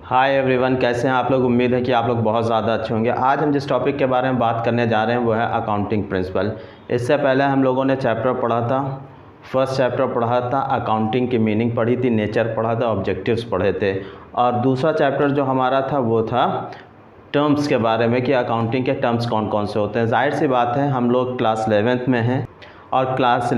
Hi everyone, कैसे हैं आप लोग। उम्मीद है कि आप लोग बहुत ज़्यादा अच्छे होंगे। आज हम जिस टॉपिक के बारे में बात करने जा रहे हैं वो है अकाउंटिंग प्रिंसिपल। इससे पहले हम लोगों ने चैप्टर पढ़ा था, फर्स्ट चैप्टर पढ़ा था, अकाउंटिंग की मीनिंग पढ़ी थी, नेचर पढ़ा था, ऑब्जेक्टिव्स पढ़े थे। और दूसरा चैप्टर जो हमारा था वो था टर्म्स के बारे में कि अकाउंटिंग के टर्म्स कौन कौन से होते हैं। जाहिर सी बात है, हम लोग क्लास 11th में हैं और क्लास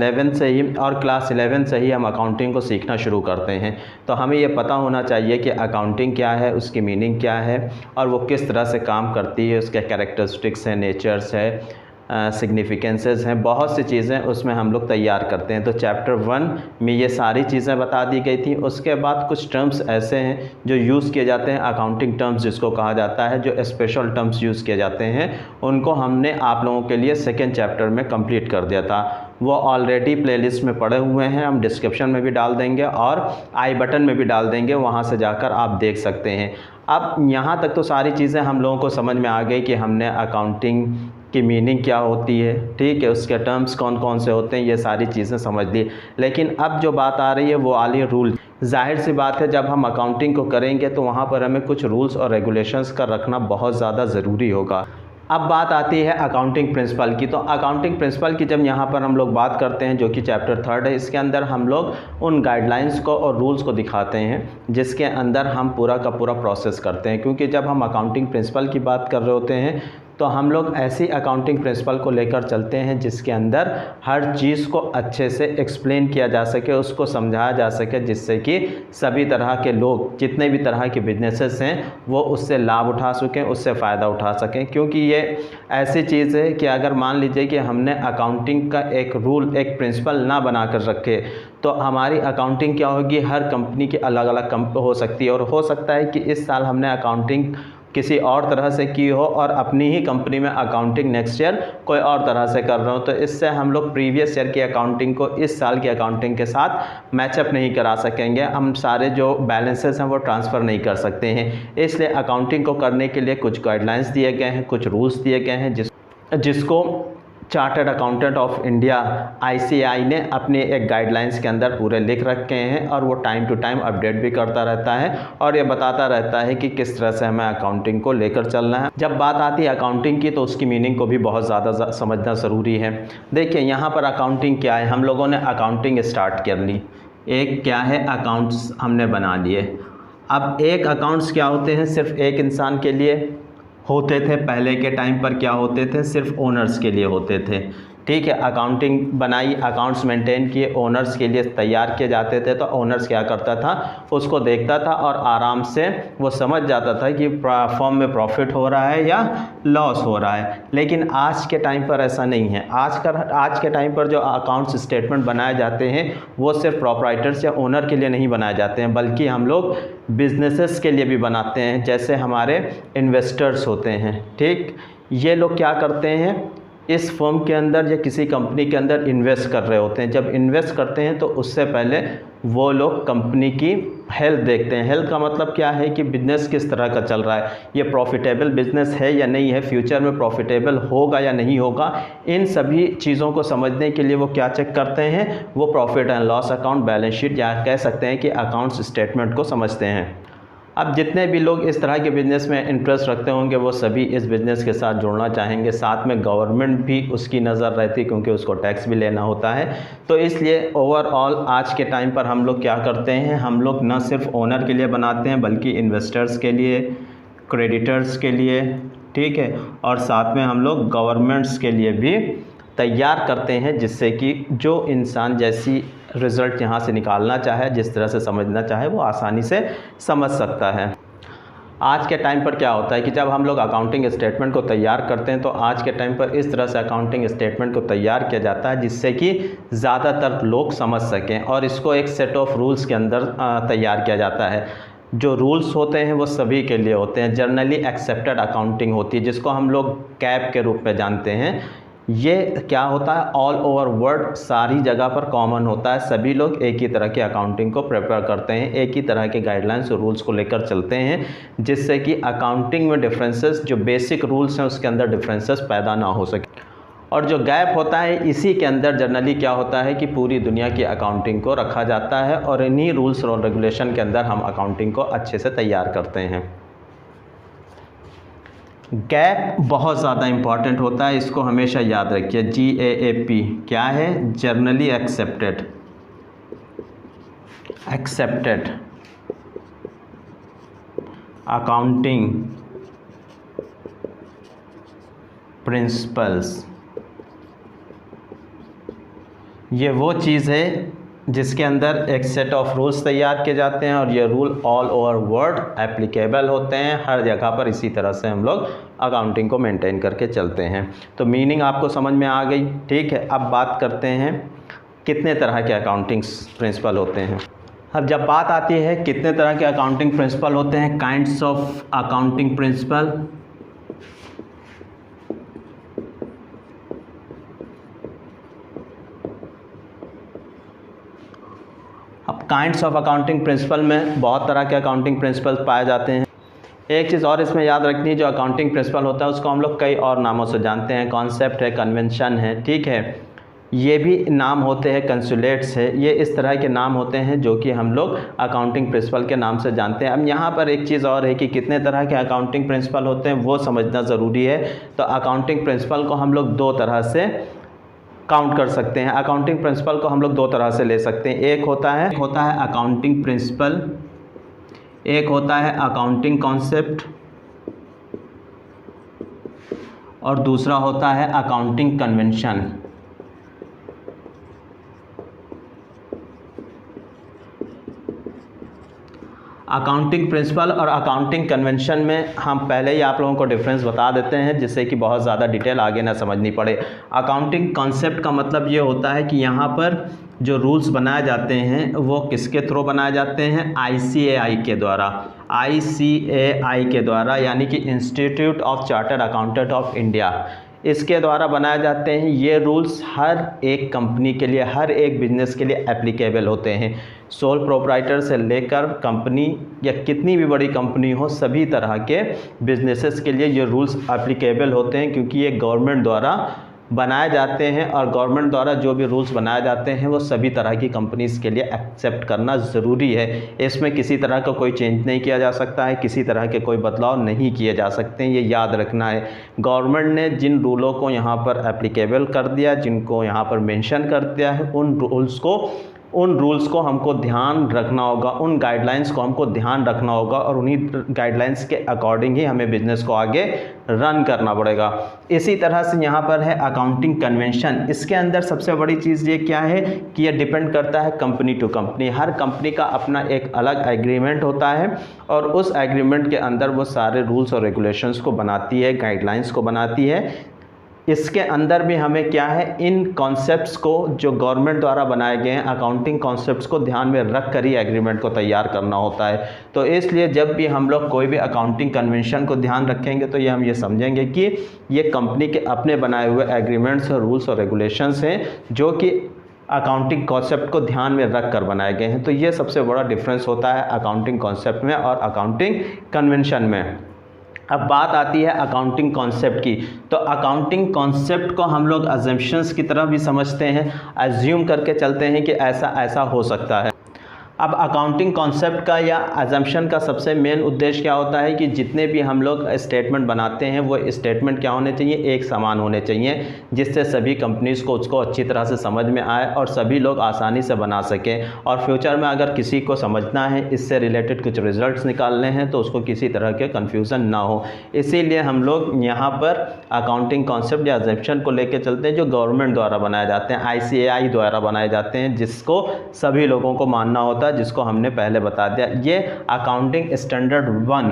11 से ही हम अकाउंटिंग को सीखना शुरू करते हैं। तो हमें ये पता होना चाहिए कि अकाउंटिंग क्या है, उसकी मीनिंग क्या है और वो किस तरह से काम करती है, उसके कैरेक्टरिस्टिक्स हैं, नेचर्स है, सिग्निफिकेंसेस हैं, बहुत सी चीज़ें उसमें हम लोग तैयार करते हैं। तो चैप्टर 1 में ये सारी चीज़ें बता दी गई थी। उसके बाद कुछ टर्म्स ऐसे हैं जो यूज़ किए जाते हैं, अकाउंटिंग टर्म्स जिसको कहा जाता है, जो स्पेशल टर्म्स यूज़ किए जाते हैं, उनको हमने आप लोगों के लिए सेकेंड चैप्टर में कंप्लीट कर दिया था। वो ऑलरेडी प्लेलिस्ट में पड़े हुए हैं, हम डिस्क्रिप्शन में भी डाल देंगे और आई बटन में भी डाल देंगे, वहाँ से जाकर आप देख सकते हैं। अब यहाँ तक तो सारी चीज़ें हम लोगों को समझ में आ गई कि हमने अकाउंटिंग की मीनिंग क्या होती है, ठीक है, उसके टर्म्स कौन कौन से होते हैं, ये सारी चीज़ें समझ ली। लेकिन अब जो बात आ रही है वो आ रही है रूल। जाहिर सी बात है, जब हम अकाउंटिंग को करेंगे तो वहाँ पर हमें कुछ रूल्स और रेगुलेशंस का रखना बहुत ज़्यादा ज़रूरी होगा। अब बात आती है अकाउंटिंग प्रिंसिपल की। तो अकाउंटिंग प्रिंसिपल की जब यहाँ पर हम लोग बात करते हैं, जो कि चैप्टर 3 है, इसके अंदर हम लोग उन गाइडलाइंस को और रूल्स को दिखाते हैं जिसके अंदर हम पूरा का पूरा प्रोसेस करते हैं। क्योंकि जब हम अकाउंटिंग प्रिंसिपल की बात कर रहे होते हैं तो हम लोग ऐसी अकाउंटिंग प्रिंसिपल को लेकर चलते हैं जिसके अंदर हर चीज़ को अच्छे से एक्सप्लेन किया जा सके, उसको समझाया जा सके, जिससे कि सभी तरह के लोग, जितने भी तरह के बिजनेसेस हैं, वो उससे लाभ उठा सकें, उससे फ़ायदा उठा सकें। क्योंकि ये ऐसी चीज़ है कि अगर मान लीजिए कि हमने अकाउंटिंग का एक रूल, एक प्रिंसिपल ना बना कर रखे तो हमारी अकाउंटिंग क्या होगी, हर कंपनी की अलग अलग हो सकती है। और हो सकता है कि इस साल हमने अकाउंटिंग किसी और तरह से की हो और अपनी ही कंपनी में अकाउंटिंग नेक्स्ट ईयर कोई और तरह से कर रहे हो, तो इससे हम लोग प्रीवियस ईयर की अकाउंटिंग को इस साल की अकाउंटिंग के साथ मैचअप नहीं करा सकेंगे। हम सारे जो बैलेंसेस हैं वो ट्रांसफ़र नहीं कर सकते हैं। इसलिए अकाउंटिंग को करने के लिए कुछ गाइडलाइंस दिए गए हैं, कुछ रूल्स दिए गए हैं जिसको chartered accountant of India ICAI ने अपने एक गाइडलाइंस के अंदर पूरे लिख रखे हैं और वो टाइम टू टाइम अपडेट भी करता रहता है और ये बताता रहता है कि किस तरह से हमें अकाउंटिंग को लेकर चलना है। जब बात आती है अकाउंटिंग की तो उसकी मीनिंग को भी बहुत ज़्यादा समझना ज़रूरी है। देखिए, यहाँ पर अकाउंटिंग क्या है, हम लोगों ने अकाउंटिंग स्टार्ट कर ली। एक क्या है, अकाउंट्स हमने बना लिए। अब एक अकाउंट्स क्या होते हैं, सिर्फ एक इंसान के लिए होते थे। पहले के टाइम पर क्या होते थे, सिर्फ ओनर्स के लिए होते थे, ठीक है। अकाउंटिंग बनाई, अकाउंट्स मेंटेन किए, ओनर्स के लिए तैयार किए जाते थे। तो ओनर्स क्या करता था, उसको देखता था और आराम से वो समझ जाता था कि फॉर्म में प्रॉफिट हो रहा है या लॉस हो रहा है। लेकिन आज के टाइम पर ऐसा नहीं है। आज के टाइम पर जो अकाउंट्स स्टेटमेंट बनाए जाते हैं वो सिर्फ प्रोप्राइटर्स या ओनर के लिए नहीं बनाए जाते हैं, बल्कि हम लोग बिजनेसेस के लिए भी बनाते हैं। जैसे हमारे इन्वेस्टर्स होते हैं, ठीक, ये लोग क्या करते हैं, इस फर्म के अंदर या किसी कंपनी के अंदर इन्वेस्ट कर रहे होते हैं। जब इन्वेस्ट करते हैं तो उससे पहले वो लोग कंपनी की हेल्थ देखते हैं। हेल्थ का मतलब क्या है कि बिज़नेस किस तरह का चल रहा है, ये प्रॉफिटेबल बिज़नेस है या नहीं है, फ्यूचर में प्रॉफिटेबल होगा या नहीं होगा। इन सभी चीज़ों को समझने के लिए वो क्या चेक करते हैं, वो profit and loss account, balance sheet, या कह सकते हैं कि अकाउंट्स स्टेटमेंट को समझते हैं। अब जितने भी लोग इस तरह के बिज़नेस में इंटरेस्ट रखते होंगे वो सभी इस बिज़नेस के साथ जुड़ना चाहेंगे। साथ में गवर्नमेंट भी उसकी नज़र रहती है क्योंकि उसको टैक्स भी लेना होता है। तो इसलिए ओवरऑल आज के टाइम पर हम लोग क्या करते हैं, हम लोग न सिर्फ ओनर के लिए बनाते हैं बल्कि इन्वेस्टर्स के लिए, क्रेडिटर्स के लिए, ठीक है, और साथ में हम लोग गवर्नमेंट्स के लिए भी तैयार करते हैं, जिससे कि जो इंसान जैसी रिज़ल्ट यहाँ से निकालना चाहे, जिस तरह से समझना चाहे, वो आसानी से समझ सकता है। आज के टाइम पर क्या होता है कि जब हम लोग अकाउंटिंग स्टेटमेंट को तैयार करते हैं तो आज के टाइम पर इस तरह से अकाउंटिंग स्टेटमेंट को तैयार किया जाता है जिससे कि ज़्यादातर लोग समझ सकें, और इसको एक सेट ऑफ रूल्स के अंदर तैयार किया जाता है। जो रूल्स होते हैं वो सभी के लिए होते हैं। जनरली एक्सेप्टेड अकाउंटिंग होती है, जिसको हम लोग कैप के रूप में जानते हैं। ये क्या होता है, ऑल ओवर वर्ल्ड सारी जगह पर कॉमन होता है। सभी लोग एक ही तरह की अकाउंटिंग को प्रिपेयर करते हैं, एक ही तरह के गाइडलाइंस और रूल्स को लेकर चलते हैं, जिससे कि अकाउंटिंग में डिफरेंसेस, जो बेसिक रूल्स हैं उसके अंदर डिफरेंसेस पैदा ना हो सके। और जो गैप होता है इसी के अंदर जनरली क्या होता है कि पूरी दुनिया की अकाउंटिंग को रखा जाता है और इन्हीं रूल्स और रेगुलेशन के अंदर हम अकाउंटिंग को अच्छे से तैयार करते हैं। गैप बहुत ज़्यादा इम्पॉर्टेंट होता है, इसको हमेशा याद रखिए। GAAP क्या है? Generally accepted accounting principles. ये वो चीज़ है जिसके अंदर एक सेट ऑफ रूल्स तैयार किए जाते हैं और ये rule all over world applicable होते हैं। हर जगह पर इसी तरह से हम लोग अकाउंटिंग को मेंटेन करके चलते हैं। तो मीनिंग आपको समझ में आ गई, ठीक है। अब बात करते हैं कितने तरह के अकाउंटिंग प्रिंसिपल होते हैं। अब जब बात आती है कितने तरह के अकाउंटिंग प्रिंसिपल होते हैं, काइंड्स ऑफ अकाउंटिंग प्रिंसिपल, अब काइंड्स ऑफ अकाउंटिंग प्रिंसिपल में बहुत तरह के अकाउंटिंग प्रिंसिपल पाए जाते हैं। एक चीज़ और इसमें याद रखनी है, जो अकाउंटिंग प्रिंसिपल होता है उसको हम लोग कई और नामों से जानते हैं। कॉन्सेप्ट है, कन्वेंशन है, ठीक है, ये भी नाम होते हैं, कंसुलेट्स है, ये इस तरह के नाम होते हैं जो कि हम लोग अकाउंटिंग प्रिंसिपल के नाम से जानते हैं। अब यहाँ पर एक चीज़ और है कि कितने तरह के अकाउंटिंग प्रिंसिपल होते हैं वो समझना ज़रूरी है। तो अकाउंटिंग प्रिंसिपल को हम लोग दो तरह से काउंट कर सकते हैं। अकाउंटिंग प्रिंसिपल को हम लोग दो तरह से ले सकते हैं। एक होता है अकाउंटिंग प्रिंसिपल, एक होता है अकाउंटिंग कॉन्सेप्ट और दूसरा होता है अकाउंटिंग कन्वेंशन। अकाउंटिंग प्रिंसिपल और अकाउंटिंग कन्वेंशन में हम पहले ही आप लोगों को डिफरेंस बता देते हैं जिससे कि बहुत ज़्यादा डिटेल आगे ना समझनी पड़े। अकाउंटिंग कॉन्सेप्ट का मतलब ये होता है कि यहाँ पर जो रूल्स बनाए जाते हैं वो किसके थ्रू बनाए जाते हैं? ICAI के द्वारा। ICAI के द्वारा यानी कि institute of chartered accountant of India, इसके द्वारा बनाए जाते हैं। ये रूल्स हर एक कंपनी के लिए, हर एक बिजनेस के लिए एप्लीकेबल होते हैं। सोल प्रोप्राइटर से लेकर कंपनी या कितनी भी बड़ी कंपनी हो, सभी तरह के बिजनेसेस के लिए ये रूल्स एप्लीकेबल होते हैं क्योंकि ये गवर्नमेंट द्वारा बनाए जाते हैं और गवर्नमेंट द्वारा जो भी रूल्स बनाए जाते हैं वो सभी तरह की कंपनीज़ के लिए एक्सेप्ट करना ज़रूरी है। इसमें किसी तरह का कोई चेंज नहीं किया जा सकता है, किसी तरह के कोई बदलाव नहीं किए जा सकते हैं, ये याद रखना है। गवर्नमेंट ने जिन रूलों को यहाँ पर एप्लीकेबल कर दिया, जिनको यहाँ पर मेंशन कर दिया है, उन रूल्स को हमको ध्यान रखना होगा, उन गाइडलाइंस को हमको ध्यान रखना होगा और उन्हीं गाइडलाइंस के अकॉर्डिंग ही हमें बिजनेस को आगे रन करना पड़ेगा। इसी तरह से यहाँ पर है अकाउंटिंग कन्वेंशन। इसके अंदर सबसे बड़ी चीज़ ये क्या है कि ये डिपेंड करता है कंपनी टू कंपनी। हर कंपनी का अपना एक अलग एग्रीमेंट होता है और उस एग्रीमेंट के अंदर वो सारे रूल्स और रेगुलेशंस को बनाती है, गाइडलाइंस को बनाती है। इसके अंदर भी हमें क्या है, इन कॉन्सेप्ट्स को जो गवर्नमेंट द्वारा बनाए गए हैं अकाउंटिंग कॉन्सेप्ट्स को ध्यान में रख कर ही एग्रीमेंट को तैयार करना होता है। तो इसलिए जब भी हम लोग कोई भी अकाउंटिंग कन्वेंशन को ध्यान रखेंगे तो हम ये समझेंगे कि ये कंपनी के अपने बनाए हुए एग्रीमेंट्स और रूल्स और रेगुलेशंस हैं जो कि अकाउंटिंग कॉन्सेप्ट को ध्यान में रख कर बनाए गए हैं। तो ये सबसे बड़ा डिफरेंस होता है अकाउंटिंग कॉन्सेप्ट में और अकाउंटिंग कन्वेंशन में। अब बात आती है अकाउंटिंग कॉन्सेप्ट की। तो अकाउंटिंग कॉन्सेप्ट को हम लोग अजम्पशंस की तरह भी समझते हैं, अज्यूम करके चलते हैं कि ऐसा ऐसा हो सकता है। अब अकाउंटिंग कॉन्सेप्ट का या अजम्पशन का सबसे मेन उद्देश्य क्या होता है कि जितने भी हम लोग स्टेटमेंट बनाते हैं वो स्टेटमेंट क्या होने चाहिए, एक समान होने चाहिए, जिससे सभी कंपनीज़ को उसको अच्छी तरह से समझ में आए और सभी लोग आसानी से बना सकें। और फ्यूचर में अगर किसी को समझना है, इससे रिलेटेड कुछ रिजल्ट्स निकालने हैं तो उसको किसी तरह के कन्फ्यूज़न ना हो। इसीलिए हम लोग यहाँ पर अकाउंटिंग कॉन्सेप्ट या अजम्पशन को लेकर चलते हैं जो गवर्नमेंट द्वारा बनाए जाते हैं, ICAI द्वारा बनाए जाते हैं, जिसको सभी लोगों को मानना होता है, जिसको हमने पहले बता दिया। ये अकाउंटिंग स्टैंडर्ड 1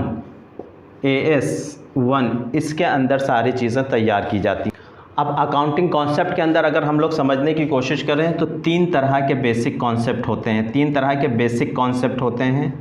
AS1 इसके अंदर सारी चीज़ें तैयार की जाती हैं। अब अकाउंटिंग कॉन्सेप्ट के अंदर अगर हम लोग समझने की कोशिश करें तो 3 तरह के बेसिक कॉन्सेप्ट होते हैं, 3 तरह के बेसिक कॉन्सेप्ट होते हैं,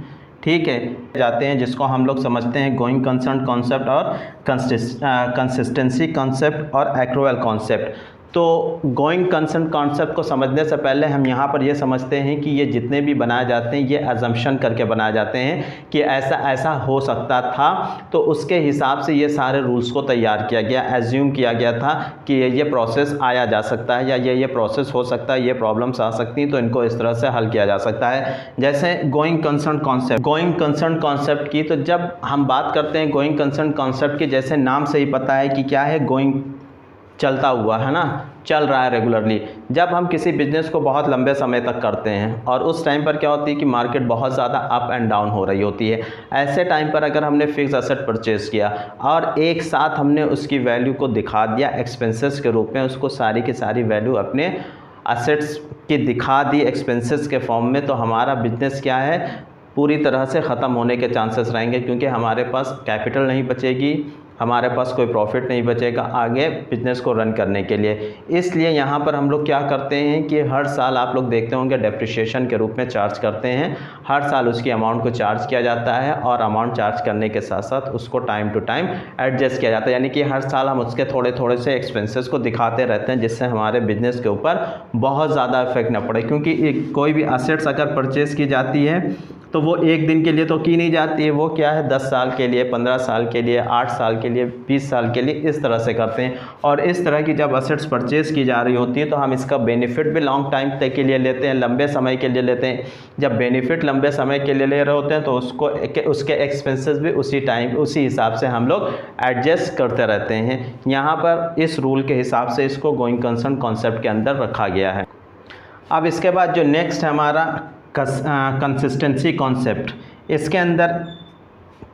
ठीक है, जाते हैं, जिसको हम लोग समझते हैं गोइंग कंसर्न कॉन्सेप्ट और कंसिस्टेंसी कॉन्सेप्ट और एक्रूअल कॉन्सेप्ट। तो गोइंग कंसर्न कॉन्सेप्ट को समझने से पहले हम यहाँ पर ये समझते हैं कि ये जितने भी बनाए जाते हैं ये अजम्पशन करके बनाए जाते हैं कि ऐसा ऐसा हो सकता था, तो उसके हिसाब से ये सारे रूल्स को तैयार किया गया, एज्यूम किया गया था कि ये प्रोसेस आया जा सकता है या ये प्रोसेस हो सकता है, ये प्रॉब्लम्स आ सकती हैं, तो इनको इस तरह से हल किया जा सकता है। जैसे गोइंग कंसर्न कॉन्सेप्ट की, तो जब हम बात करते हैं गोइंग कंसर्न कॉन्सेप्ट की, जैसे नाम से ही पता है कि क्या है, गोइंग चलता हुआ है ना, चल रहा है रेगुलरली। जब हम किसी बिज़नेस को बहुत लंबे समय तक करते हैं और उस टाइम पर क्या होती है कि मार्केट बहुत ज़्यादा अप एंड डाउन हो रही होती है, ऐसे टाइम पर अगर हमने फिक्स एसेट परचेज़ किया और एक साथ हमने उसकी वैल्यू को दिखा दिया एक्सपेंसेस के रूप में, उसको सारी की सारी वैल्यू अपने असेट्स की दिखा दी एक्सपेंसेस के फॉर्म में, तो हमारा बिजनेस क्या है, पूरी तरह से ख़त्म होने के चांसेस रहेंगे, क्योंकि हमारे पास कैपिटल नहीं बचेगी, हमारे पास कोई प्रॉफिट नहीं बचेगा आगे बिजनेस को रन करने के लिए। इसलिए यहाँ पर हम लोग क्या करते हैं कि हर साल आप लोग देखते होंगे डेप्रिसिएशन के रूप में चार्ज करते हैं, हर साल उसकी अमाउंट को चार्ज किया जाता है और अमाउंट चार्ज करने के साथ साथ उसको टाइम टू टाइम एडजस्ट किया जाता है, यानी कि हर साल हम उसके थोड़े थोड़े से एक्सपेंसेस को दिखाते रहते हैं, जिससे हमारे बिजनेस के ऊपर बहुत ज़्यादा इफेक्ट ना पड़े। क्योंकि कोई भी असेट्स अगर परचेज़ की जाती है तो वो एक दिन के लिए तो की नहीं जाती है, वो क्या है 10 साल के लिए, 15 साल के लिए, 8 साल के लिए, 20 साल के लिए, इस तरह से करते हैं। और इस तरह की जब असेट्स परचेज़ की जा रही होती है तो हम इसका बेनिफिट भी लॉन्ग टाइम तक के लिए लेते हैं, लंबे समय के लिए लेते हैं। जब बेनिफिट लंबे समय के लिए ले रहे होते हैं तो उसके एक्सपेंसेस भी उसी हिसाब से हम लोग एडजस्ट करते रहते हैं। यहाँ पर इस रूल के हिसाब से इसको गोइंग कंसर्न कॉन्सेप्ट के अंदर रखा गया है। अब इसके बाद जो नेक्स्ट है हमारा कंसिस्टेंसी कॉन्सेप्ट, इसके अंदर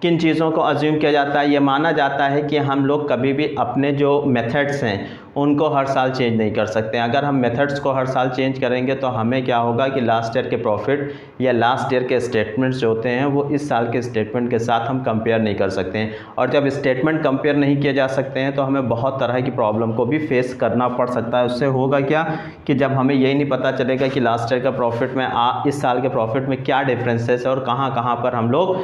किन चीज़ों को अज्यूम किया जाता है, ये माना जाता है कि हम लोग कभी भी अपने जो मेथड्स हैं उनको हर साल चेंज नहीं कर सकते। अगर हम मेथड्स को हर साल चेंज करेंगे तो हमें क्या होगा कि लास्ट ईयर के प्रॉफिट या लास्ट ईयर के स्टेटमेंट्स जो होते हैं वो इस साल के स्टेटमेंट के साथ हम कंपेयर नहीं कर सकते हैं, और जब स्टेटमेंट कंपेयर नहीं किए जा सकते हैं तो हमें बहुत तरह की प्रॉब्लम को भी फेस करना पड़ सकता है। उससे होगा क्या कि जब हमें यही नहीं पता चलेगा कि लास्ट ईयर का प्रॉफिट में इस साल के प्रॉफिट में क्या डिफरेंसेस है और कहाँ कहाँ पर हम लोग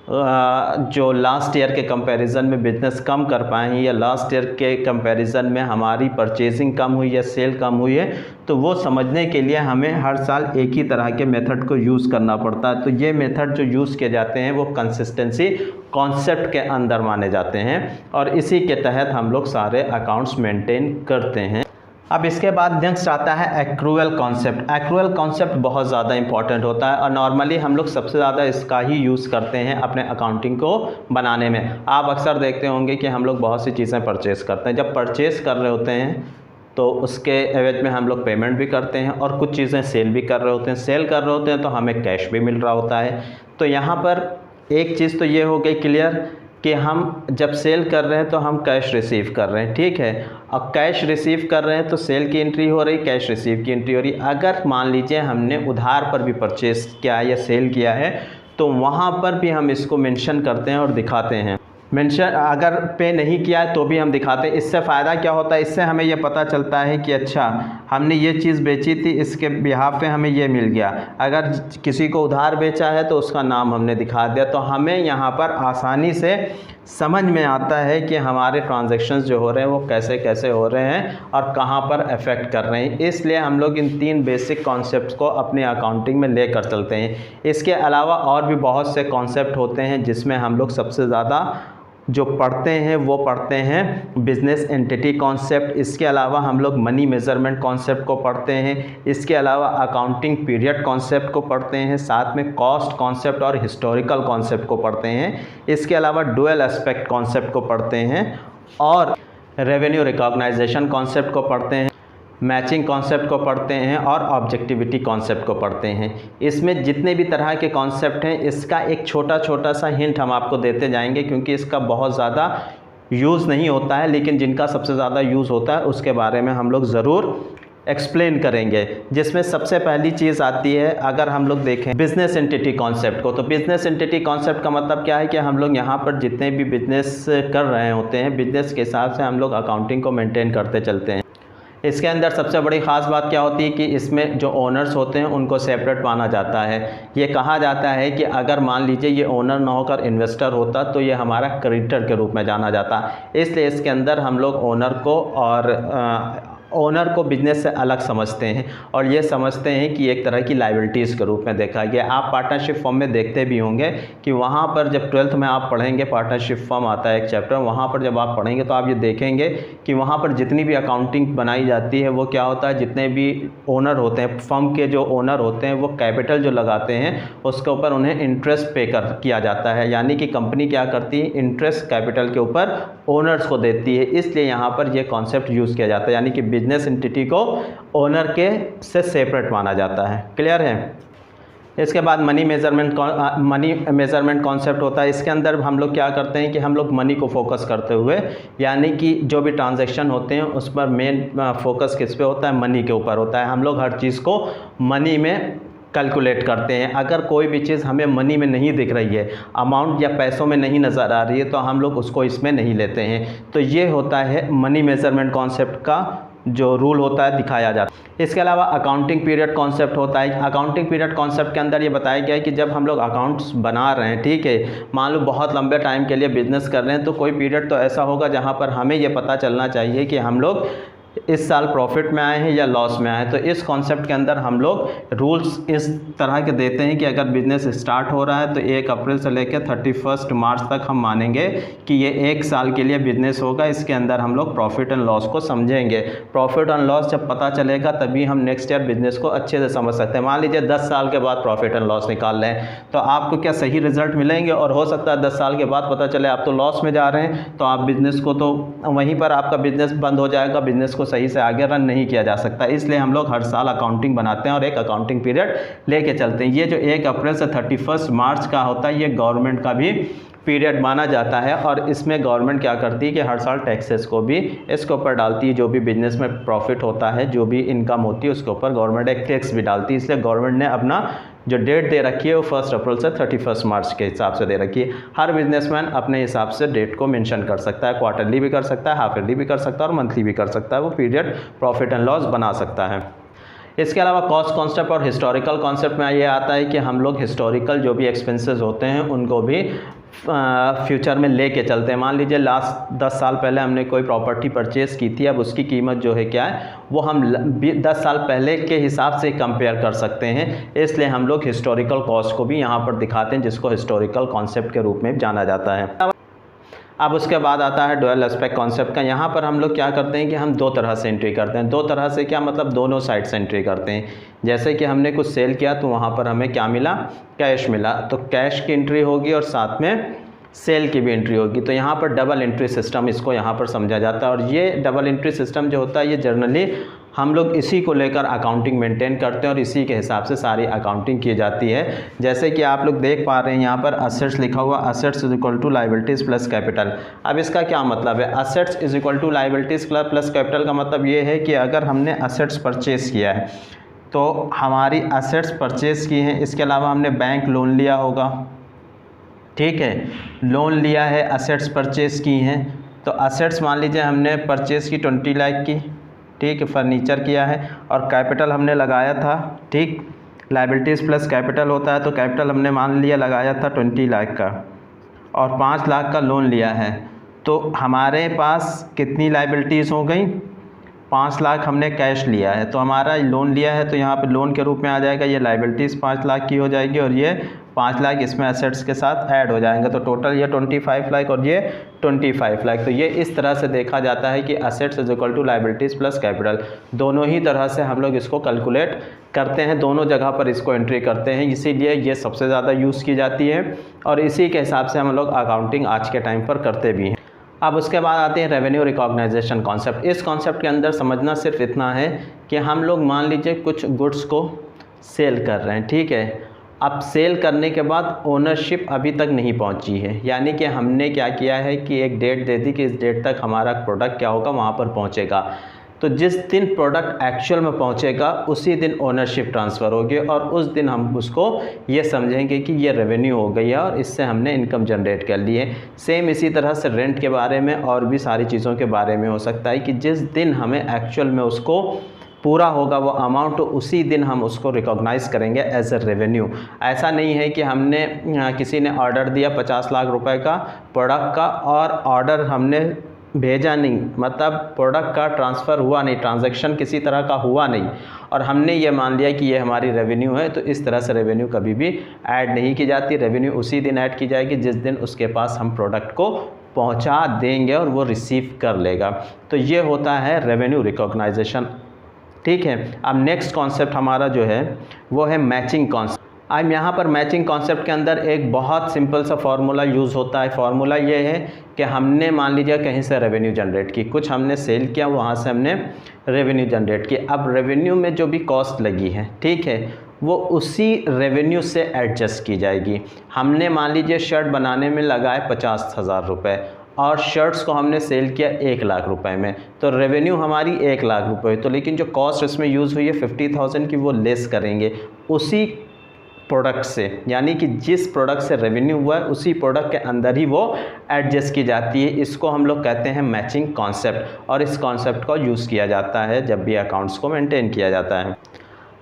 जो लास्ट ईयर के कंपैरिजन में बिज़नेस कम कर पाए हैं या लास्ट ईयर के कंपैरिजन में हमारी परचेजिंग कम हुई या सेल कम हुई है, तो वो समझने के लिए हमें हर साल एक ही तरह के मेथड को यूज़ करना पड़ता है। तो ये मेथड जो यूज़ किए जाते हैं वो कंसिस्टेंसी कॉन्सेप्ट के अंदर माने जाते हैं और इसी के तहत हम लोग सारे अकाउंट्स मेंटेन करते हैं। अब इसके बाद नेक्स्ट आता है एक्रूअल कॉन्सेप्ट। एक्रूअल कॉन्सेप्ट बहुत ज़्यादा इंपॉर्टेंट होता है और नॉर्मली हम लोग सबसे ज़्यादा इसका ही यूज़ करते हैं अपने अकाउंटिंग को बनाने में। आप अक्सर देखते होंगे कि हम लोग बहुत सी चीज़ें परचेज़ करते हैं। जब परचेज़ कर रहे होते हैं तो उसके एवज में हम लोग पेमेंट भी करते हैं और कुछ चीज़ें सेल भी कर रहे होते हैं। सेल कर रहे होते हैं तो हमें कैश भी मिल रहा होता है। तो यहाँ पर एक चीज़ तो ये हो गई क्लियर कि हम जब सेल कर रहे हैं तो हम कैश रिसीव कर रहे हैं, ठीक है। अब कैश रिसीव कर रहे हैं तो सेल की एंट्री हो रही, कैश रिसीव की एंट्री हो रही। अगर मान लीजिए हमने उधार पर भी परचेस किया है या सेल किया है तो वहाँ पर भी हम इसको मेंशन करते हैं और दिखाते हैं। मेंशन अगर पे नहीं किया है तो भी हम दिखाते हैं। इससे फ़ायदा क्या होता है, इससे हमें ये पता चलता है कि अच्छा हमने ये चीज़ बेची थी, इसके बिहाफ पे हमें ये मिल गया। अगर किसी को उधार बेचा है तो उसका नाम हमने दिखा दिया, तो हमें यहाँ पर आसानी से समझ में आता है कि हमारे ट्रांजैक्शंस जो हो रहे हैं वो कैसे कैसे हो रहे हैं और कहाँ पर अफेक्ट कर रहे हैं। इसलिए हम लोग इन 3 बेसिक कॉन्सेप्ट्स को अपने अकाउंटिंग में लेकर चलते हैं। इसके अलावा और भी बहुत से कॉन्सेप्ट होते हैं जिसमें हम लोग सबसे ज़्यादा जो पढ़ते हैं वो पढ़ते हैं बिजनेस एंटिटी कॉन्सेप्ट। इसके अलावा हम लोग मनी मेजरमेंट कॉन्सेप्ट को पढ़ते हैं। इसके अलावा अकाउंटिंग पीरियड कॉन्सेप्ट को पढ़ते हैं, साथ में कॉस्ट कॉन्सेप्ट और हिस्टोरिकल कॉन्सेप्ट को पढ़ते हैं। इसके अलावा डुअल एस्पेक्ट कॉन्सेप्ट को पढ़ते हैं और रेवेन्यू रिकॉग्नाइजेशन कॉन्सेप्ट को पढ़ते हैं, मैचिंग कॉन्सेप्ट को पढ़ते हैं और ऑब्जेक्टिविटी कॉन्सेप्ट को पढ़ते हैं। इसमें जितने भी तरह के कॉन्सेप्ट हैं इसका एक छोटा छोटा सा हिंट हम आपको देते जाएंगे, क्योंकि इसका बहुत ज़्यादा यूज़ नहीं होता है, लेकिन जिनका सबसे ज़्यादा यूज़ होता है उसके बारे में हम लोग ज़रूर एक्सप्लेन करेंगे। जिसमें सबसे पहली चीज़ आती है, अगर हम लोग देखें बिज़नेस एंटिटी कॉन्सेप्ट को, तो बिज़नेस एंटिटी कॉन्सेप्ट का मतलब क्या है कि हम लोग यहाँ पर जितने भी बिज़नेस कर रहे होते हैं बिज़नेस के हिसाब से हम लोग अकाउंटिंग को मेंटेन करते चलते हैं। इसके अंदर सबसे बड़ी ख़ास बात क्या होती है कि इसमें जो ओनर्स होते हैं उनको सेपरेट माना जाता है। ये कहा जाता है कि अगर मान लीजिए ये ओनर ना होकर इन्वेस्टर होता तो ये हमारा क्रेडिटर के रूप में जाना जाता। इसलिए इसके अंदर हम लोग ओनर को और ओनर को बिजनेस से अलग समझते हैं और ये समझते हैं कि एक तरह की लायबिलिटीज़ के रूप में देखा गया। आप पार्टनरशिप फॉर्म में देखते भी होंगे कि वहाँ पर जब 12th में आप पढ़ेंगे, पार्टनरशिप फॉर्म आता है एक चैप्टर, वहाँ पर जब आप पढ़ेंगे तो आप ये देखेंगे कि वहाँ पर जितनी भी अकाउंटिंग बनाई जाती है वो क्या होता है, जितने भी ओनर होते हैं, फर्म के जो ओनर होते हैं, वो कैपिटल जो लगाते हैं उसके ऊपर उन्हें इंटरेस्ट पे किया जाता है। यानी कि कंपनी क्या करती है, इंटरेस्ट कैपिटल के ऊपर ओनर्स को देती है, इसलिए यहाँ पर ये कॉन्सेप्ट यूज़ किया जाता है। यानी कि बिजनेस एंटिटी को ओनर के से सेपरेट माना जाता है। क्लियर है। इसके बाद मनी मेजरमेंट कॉन्सेप्ट होता है। इसके अंदर हम लोग क्या करते हैं कि हम लोग मनी को फोकस करते हुए, यानी कि जो भी ट्रांजैक्शन होते हैं उस पर मेन फोकस किस पे होता है, मनी के ऊपर होता है। हम लोग हर चीज़ को मनी में कैलकुलेट करते हैं। अगर कोई भी चीज़ हमें मनी में नहीं दिख रही है, अमाउंट या पैसों में नहीं नज़र आ रही है, तो हम लोग उसको इसमें नहीं लेते हैं। तो ये होता है मनी मेजरमेंट कॉन्सेप्ट का जो रूल होता है, दिखाया जाता है। इसके अलावा अकाउंटिंग पीरियड कॉन्सेप्ट होता है। अकाउंटिंग पीरियड कॉन्सेप्ट के अंदर ये बताया गया है कि जब हम लोग अकाउंट्स बना रहे हैं, ठीक है, मान लो बहुत लंबे टाइम के लिए बिजनेस कर रहे हैं, तो कोई पीरियड तो ऐसा होगा जहाँ पर हमें ये पता चलना चाहिए कि हम लोग इस साल प्रॉफिट में आए हैं या लॉस में आए हैं। तो इस कॉन्सेप्ट के अंदर हम लोग रूल्स इस तरह के देते हैं कि अगर बिज़नेस स्टार्ट हो रहा है तो 1 अप्रैल से लेकर 31 मार्च तक हम मानेंगे कि ये 1 साल के लिए बिजनेस होगा। इसके अंदर हम लोग प्रॉफिट एंड लॉस को समझेंगे। प्रॉफिट एंड लॉस जब पता चलेगा तभी हम नेक्स्ट ईयर बिजनेस को अच्छे से समझ सकते हैं। मान लीजिए 10 साल के बाद प्रॉफिट एंड लॉस निकाल रहे हैं, तो आपको क्या सही रिजल्ट मिलेंगे? और हो सकता है 10 साल के बाद पता चले आप तो लॉस में जा रहे हैं, तो आप बिज़नेस को तो वहीं पर आपका बिज़नेस बंद हो जाएगा, बिज़नेस को सही से आगे रन नहीं किया जा सकता। इसलिए हम लोग हर साल अकाउंटिंग बनाते हैं और एक अकाउंटिंग पीरियड लेके चलते हैं। ये जो 1 अप्रैल से 31 मार्च का होता है, ये गवर्नमेंट का भी पीरियड माना जाता है और इसमें गवर्नमेंट क्या करती है कि हर साल टैक्सेस को भी इसके ऊपर डालती है। जो भी बिजनेस में प्रॉफिट होता है, जो भी इनकम होती है, उसके ऊपर गवर्नमेंट एक टैक्स भी डालती है। इसलिए गवर्नमेंट ने अपना जो डेट दे रखी है वो 1 अप्रैल से 31 मार्च के हिसाब से दे रखी है। हर बिजनेसमैन अपने हिसाब से डेट को मेंशन कर सकता है, क्वार्टरली भी कर सकता है, हाफ ईयरली भी कर सकता है और मंथली भी कर सकता है। वो पीरियड प्रॉफिट एंड लॉस बना सकता है। इसके अलावा कॉस्ट कॉन्सेप्ट और हिस्टोरिकल कॉन्सेप्ट में ये आता है कि हम लोग हिस्टोरिकल जो भी एक्सपेंसेस होते हैं उनको भी फ्यूचर में लेके चलते हैं। मान लीजिए लास्ट 10 साल पहले हमने कोई प्रॉपर्टी परचेज़ की थी, अब उसकी कीमत जो है क्या है, वो हम 10 साल पहले के हिसाब से कंपेयर कर सकते हैं। इसलिए हम लोग हिस्टोरिकल कॉस्ट को भी यहाँ पर दिखाते हैं, जिसको हिस्टोरिकल कॉन्सेप्ट के रूप में जाना जाता है। अब उसके बाद आता है डुअल एस्पेक्ट कॉन्सेप्ट का। यहाँ पर हम लोग क्या करते हैं कि हम 2 तरह से एंट्री करते हैं। 2 तरह से क्या मतलब, दोनों साइड से एंट्री करते हैं। जैसे कि हमने कुछ सेल किया तो वहाँ पर हमें क्या मिला, कैश मिला, तो कैश की एंट्री होगी और साथ में सेल की भी एंट्री होगी। तो यहाँ पर डबल एंट्री सिस्टम इसको यहाँ पर समझा जाता है। और ये डबल एंट्री सिस्टम जो होता है, ये जनरली हम लोग इसी को लेकर अकाउंटिंग मेंटेन करते हैं और इसी के हिसाब से सारी अकाउंटिंग की जाती है। जैसे कि आप लोग देख पा रहे हैं यहाँ पर असेट्स लिखा हुआ, assets is equal to liabilities plus capital. अब इसका क्या मतलब है, assets is equal to liabilities plus capital का मतलब ये है कि अगर हमने असेट्स परचेज़ किया है तो हमारी असेट्स परचेज़ की हैं, इसके अलावा हमने बैंक लोन लिया होगा, ठीक है, लोन लिया है, असेट्स परचेज़ की हैं। तो असेट्स मान लीजिए हमने परचेज़ की 20 लाख की, ठीक है, फर्नीचर किया है और कैपिटल हमने लगाया था, ठीक, लायबिलिटीज़ प्लस कैपिटल होता है, तो कैपिटल हमने मान लिया लगाया था 20 लाख का और 5 लाख का लोन लिया है। तो हमारे पास कितनी लायबिलिटीज़ हो गई, 5 लाख हमने कैश लिया है, तो हमारा लोन लिया है तो यहाँ पे लोन के रूप में आ जाएगा, ये लायबिलिटीज़ 5 लाख की हो जाएगी और ये 5 लाख इसमें एसेट्स के साथ ऐड हो जाएंगे, तो टोटल ये 25 लाख और ये 25 लाख। तो ये इस तरह से देखा जाता है कि assets is equal to liabilities plus capital. दोनों ही तरह से हम लोग इसको कैलकुलेट करते हैं, दोनों जगह पर इसको एंट्री करते हैं, इसीलिए ये सबसे ज़्यादा यूज़ की जाती है और इसी के हिसाब से हम लोग अकाउंटिंग आज के टाइम पर करते भी हैं। अब उसके बाद आते हैं रेवेन्यू रिकॉग्नाइजेशन कॉन्सेप्ट। इस कॉन्सेप्ट के अंदर समझना सिर्फ इतना है कि हम लोग मान लीजिए कुछ गुड्स को सेल कर रहे हैं, ठीक है, अब सेल करने के बाद ओनरशिप अभी तक नहीं पहुंची है, यानी कि हमने क्या किया है कि एक डेट दे दी कि इस डेट तक हमारा प्रोडक्ट क्या होगा, वहाँ पर पहुँचेगा। तो जिस दिन प्रोडक्ट एक्चुअल में पहुंचेगा उसी दिन ओनरशिप ट्रांसफ़र होगी और उस दिन हम उसको ये समझेंगे कि ये रेवेन्यू हो गई है और इससे हमने इनकम जनरेट कर ली है। सेम इसी तरह से रेंट के बारे में और भी सारी चीज़ों के बारे में हो सकता है कि जिस दिन हमें एक्चुअल में उसको पूरा होगा वो अमाउंट, उसी दिन हम उसको रिकॉग्नाइज़ करेंगे एज ए रेवेन्यू। ऐसा नहीं है कि हमने किसी ने ऑर्डर दिया 50 लाख रुपए का प्रोडक्ट का और ऑर्डर हमने भेजा नहीं, मतलब प्रोडक्ट का ट्रांसफ़र हुआ नहीं, ट्रांजैक्शन किसी तरह का हुआ नहीं, और हमने ये मान लिया कि ये हमारी रेवेन्यू है, तो इस तरह से रेवेन्यू कभी भी ऐड नहीं की जाती। रेवेन्यू उसी दिन ऐड की जाएगी जिस दिन उसके पास हम प्रोडक्ट को पहुंचा देंगे और वो रिसीव कर लेगा। तो ये होता है रेवेन्यू रिकॉग्नाइजेशन। ठीक है, अब नेक्स्ट कॉन्सेप्ट हमारा जो है वो है मैचिंग कॉन्सेप्ट। अब यहाँ पर मैचिंग कॉन्सेप्ट के अंदर एक बहुत सिंपल सा फार्मूला यूज़ होता है। फार्मूला ये है कि हमने मान लीजिए कहीं से रेवेन्यू जनरेट की, कुछ हमने सेल किया, वहाँ से हमने रेवेन्यू जनरेट की। अब रेवेन्यू में जो भी कॉस्ट लगी है, ठीक है, वो उसी रेवेन्यू से एडजस्ट की जाएगी। हमने मान लीजिए शर्ट बनाने में लगाए 50,000 रुपये और शर्ट्स को हमने सेल किया 1 लाख रुपए में, तो रेवेन्यू हमारी 1 लाख रुपए, तो लेकिन जो कॉस्ट इसमें यूज़ हुई है 50,000 की, वो लेस करेंगे उसी प्रोडक्ट से, यानी कि जिस प्रोडक्ट से रेवेन्यू हुआ है उसी प्रोडक्ट के अंदर ही वो एडजस्ट की जाती है। इसको हम लोग कहते हैं मैचिंग कॉन्सेप्ट, और इस कॉन्सेप्ट को यूज़ किया जाता है जब भी अकाउंट्स को मेंटेन किया जाता है।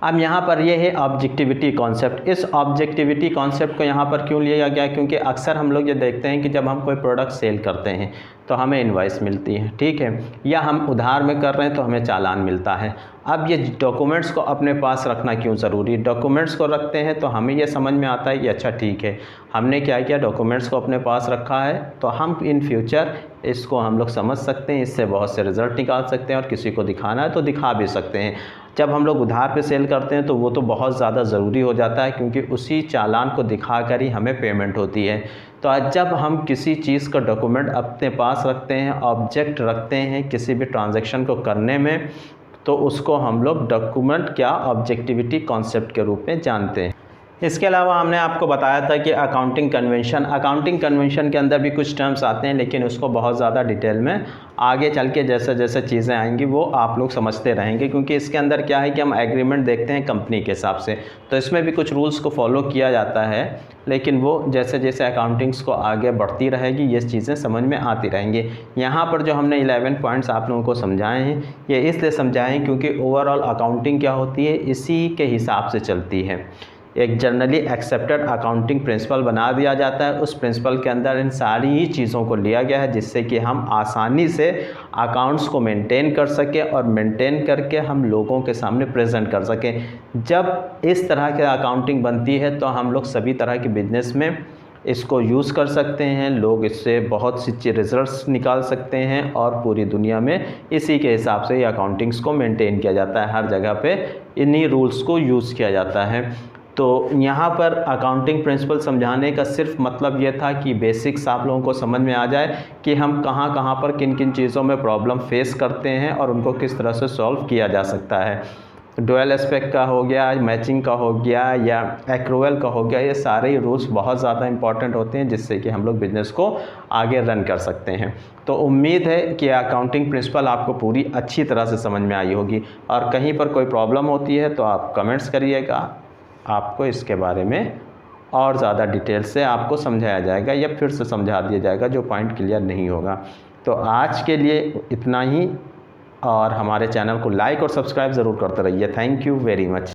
अब यहाँ पर ये है ऑब्जेक्टिविटी कॉन्सेप्ट। इस ऑब्जेक्टिविटी कॉन्सेप्ट को यहाँ पर क्यों लिया गया, क्योंकि अक्सर हम लोग ये देखते हैं कि जब हम कोई प्रोडक्ट सेल करते हैं तो हमें इनवॉइस मिलती है, ठीक है, या हम उधार में कर रहे हैं तो हमें चालान मिलता है। अब ये डॉक्यूमेंट्स को अपने पास रखना क्यों ज़रूरी? डॉक्यूमेंट्स को रखते हैं तो हमें ये समझ में आता है कि अच्छा ठीक है, हमने क्या किया, डॉक्यूमेंट्स को अपने पास रखा है, तो हम इन फ्यूचर इसको हम लोग समझ सकते हैं, इससे बहुत से रिज़ल्ट निकाल सकते हैं, और किसी को दिखाना है तो दिखा भी सकते हैं। जब हम लोग उधार पे सेल करते हैं तो वो तो बहुत ज़्यादा ज़रूरी हो जाता है, क्योंकि उसी चालान को दिखाकर ही हमें पेमेंट होती है। तो जब हम किसी चीज़ का डॉक्यूमेंट अपने पास रखते हैं, ऑब्जेक्ट रखते हैं किसी भी ट्रांजैक्शन को करने में, तो उसको हम लोग डॉक्यूमेंट क्या ऑब्जेक्टिविटी कॉन्सेप्ट के रूप में जानते हैं। इसके अलावा हमने आपको बताया था कि अकाउंटिंग कन्वेंशन के अंदर भी कुछ टर्म्स आते हैं, लेकिन उसको बहुत ज़्यादा डिटेल में आगे चल के जैसे जैसे चीज़ें आएंगी वो आप लोग समझते रहेंगे, क्योंकि इसके अंदर क्या है कि हम एग्रीमेंट देखते हैं कंपनी के हिसाब से, तो इसमें भी कुछ रूल्स को फॉलो किया जाता है, लेकिन वो जैसे जैसे अकाउंटिंग्स को आगे बढ़ती रहेगी ये चीज़ें समझ में आती रहेंगी। यहाँ पर जो हमने 11 पॉइंट्स आप लोगों को समझाए हैं, ये इसलिए समझाए हैं क्योंकि ओवरऑल अकाउंटिंग क्या होती है इसी के हिसाब से चलती है। एक जनरली एक्सेप्टेड अकाउंटिंग प्रिंसिपल बना दिया जाता है, उस प्रिंसिपल के अंदर इन सारी ही चीज़ों को लिया गया है जिससे कि हम आसानी से अकाउंट्स को मेंटेन कर सकें और मेंटेन करके हम लोगों के सामने प्रेजेंट कर सकें। जब इस तरह की अकाउंटिंग बनती है तो हम लोग सभी तरह के बिजनेस में इसको यूज़ कर सकते हैं, लोग इससे बहुत सी रिजल्ट्स निकाल सकते हैं, और पूरी दुनिया में इसी के हिसाब से अकाउंटिंग्स को मेंटेन किया जाता है। हर जगह पे इन्हीं रूल्स को यूज़ किया जाता है। तो यहाँ पर अकाउंटिंग प्रिंसिपल समझाने का सिर्फ मतलब ये था कि बेसिक्स आप लोगों को समझ में आ जाए कि हम कहाँ कहाँ पर किन किन चीज़ों में प्रॉब्लम फेस करते हैं और उनको किस तरह से सॉल्व किया जा सकता है। डुअल एस्पेक्ट का हो गया, मैचिंग का हो गया, या एक्रूअल का हो गया, ये सारे ही रूल्स बहुत ज़्यादा इंपॉर्टेंट होते हैं जिससे कि हम लोग बिज़नेस को आगे रन कर सकते हैं। तो उम्मीद है कि अकाउंटिंग प्रिंसिपल आपको पूरी अच्छी तरह से समझ में आई होगी, और कहीं पर कोई प्रॉब्लम होती है तो आप कमेंट्स करिएगा, आपको इसके बारे में और ज़्यादा डिटेल से आपको समझाया जाएगा या फिर से समझा दिया जाएगा जो पॉइंट क्लियर नहीं होगा। तो आज के लिए इतना ही, और हमारे चैनल को लाइक और सब्सक्राइब ज़रूर करते रहिए। Thank you very much.